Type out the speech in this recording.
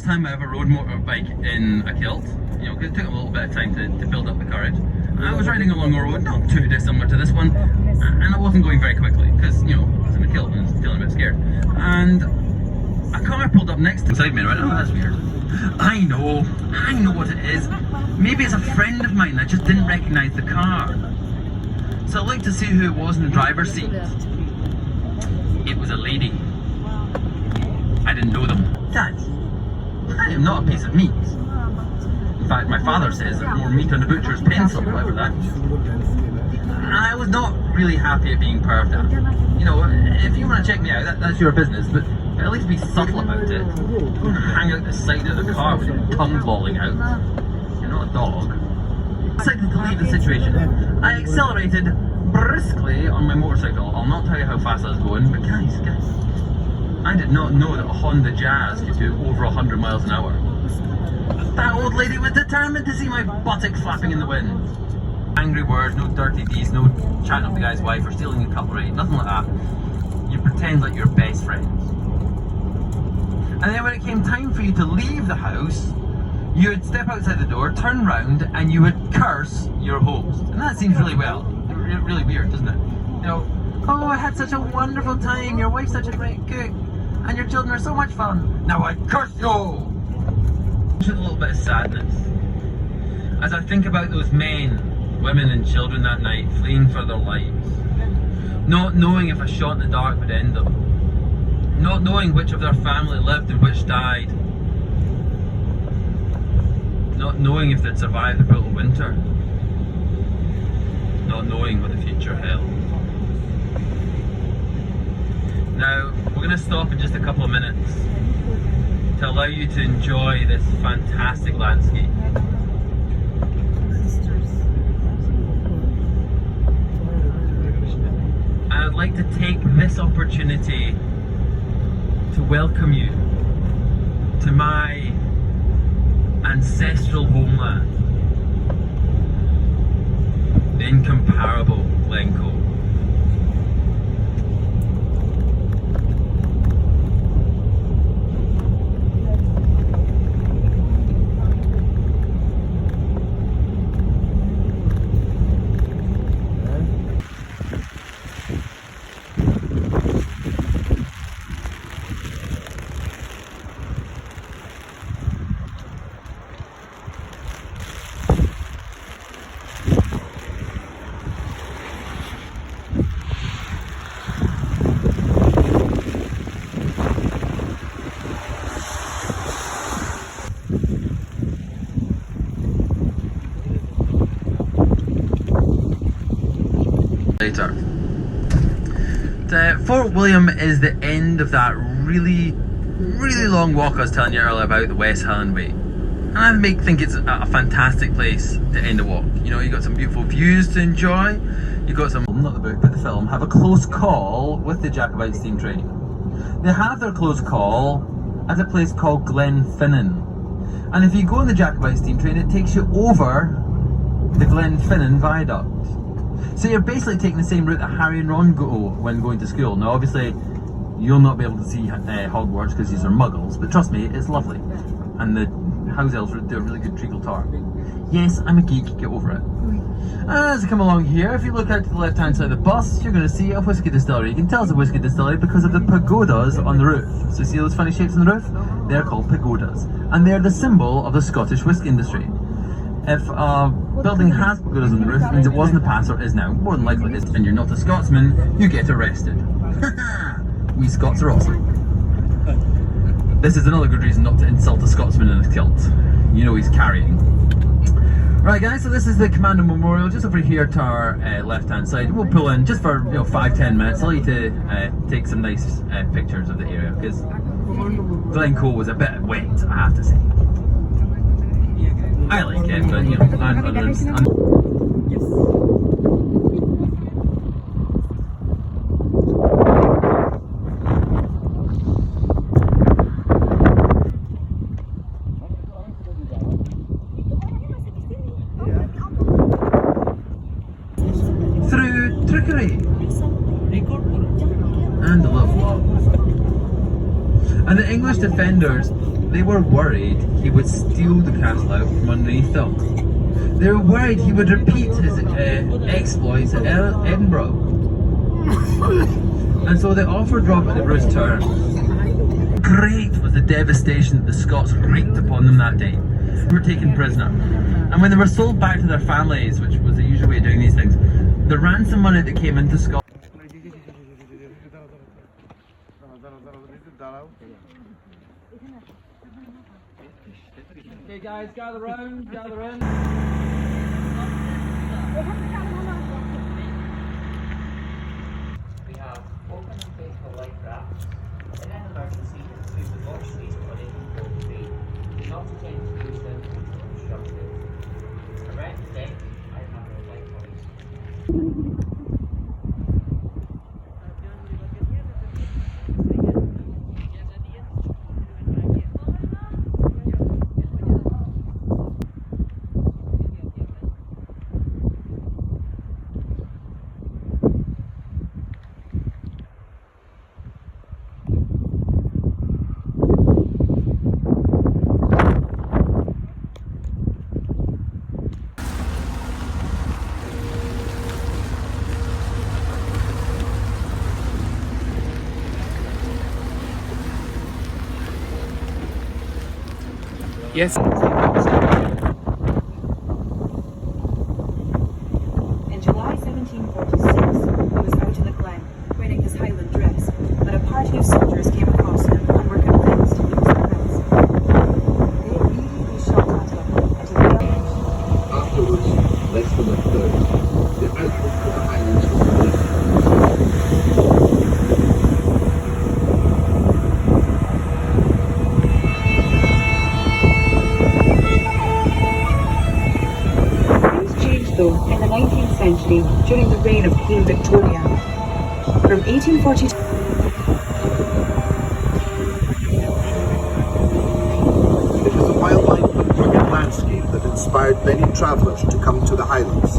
first time I ever rode motorbike in a kilt. You know, 'cause it took a little bit of time to build up the courage. I was riding along a road not too dissimilar to this one, and I wasn't going very quickly because, you know, I was in a kilt and I was feeling a bit scared. And a car pulled up next beside me and I went, oh, that's weird. I know what it is. Maybe it's a friend of mine, I just didn't recognise the car. So I looked to see who it was in the driver's seat. It was a lady. I didn't know them. Dad, I am not a piece of meat. In fact, my father says there's more meat on the butcher's pencil, whatever that is. And I was not really happy at being perved at. You know, if you want to check me out, that's your business, but at least be subtle about it. Don't hang out the side of the car with your tongue lolling out. You're not a dog. I decided to leave the situation. I accelerated briskly on my motorcycle. I'll not tell you how fast I was going, but guys, I did not know that a Honda Jazz could do over 100 miles an hour. That old lady was determined to see my buttocks flapping in the wind. Angry words, no dirty deeds, no chatting up the guy's wife or stealing a cutlery, nothing like that. You pretend like you're best friends. And then when it came time for you to leave the house, you would step outside the door, turn round, and you would curse your host. And that seems really really weird, doesn't it? You know, oh, I had such a wonderful time, your wife's such a great cook, and your children are so much fun. Now I curse you! Just a little bit of sadness as I think about those men, women and children that night fleeing for their lives, not knowing if a shot in the dark would end them, not knowing which of their family lived and which died, not knowing if they'd survived the brutal winter, not knowing what the future held. Now, we're going to stop in just a couple of minutes to allow you to enjoy this fantastic landscape. And I'd like to take this opportunity to welcome you to my ancestral homeland, the incomparable Glencoe. Later. Fort William is the end of that really long walk I was telling you earlier about, the West Highland Way. And I think it's a fantastic place to end a walk. You know, you got some beautiful views to enjoy. You got some, not the book, but the film, have a close call with the Jacobite steam train. They have their close call at a place called Glenfinnan. And if you go on the Jacobite steam train, it takes you over the Glenfinnan viaduct. So you're basically taking the same route that Harry and Ron go when going to school. Now obviously you'll not be able to see Hogwarts because these are muggles, but trust me, it's lovely. And the house elves do a really good treacle tart. Yes, I'm a geek, get over it. As I come along here, if you look out to the left hand side of the bus, you're going to see a whiskey distillery. You can tell it's a whiskey distillery because of the pagodas on the roof. So see those funny shapes on the roof? They're called pagodas. And they're the symbol of the Scottish whiskey industry. If a building has pagodas on the roof, it means it wasn't the past or is now. More than likely it is. And you're not a Scotsman, you get arrested. We Scots are awesome. This is another good reason not to insult a Scotsman in a kilt. You know he's carrying. Right guys, so this is the Commander Memorial just over here to our left hand side. We'll pull in just for 5-10 minutes. I'll let you to take some nice pictures of the area because Glencoe was a bit wet, I have to say. I like it, but you know, through trickery and love. And the English defenders, They were worried he would steal the castle out from underneath them. They were worried he would repeat his exploits at Edinburgh. And so they offered Robert the Bruce terms. Great was the devastation that the Scots wreaked upon them that day. They were taken prisoner. And when they were sold back to their families, which was the usual way of doing these things, the ransom money that came into Scotland. Okay guys, gather round, gather round. We have open and faithful life rafts. In an emergency, we would watch these on 1843. Do not attempt to use them until instructed. Around the deck, I have no light points. Yes. In July 1746, he was out in the glen, wearing his Highland dress, when a party of soldiers came across him and were convinced he was a prince. They immediately shot at him, and he fell. Afterwards, less than a third, the outlook for the Highlands was bleak. Though, in the 19th century, during the reign of Queen Victoria, from 1842 It was the wildlife and rugged landscape that inspired many travellers to come to the Highlands.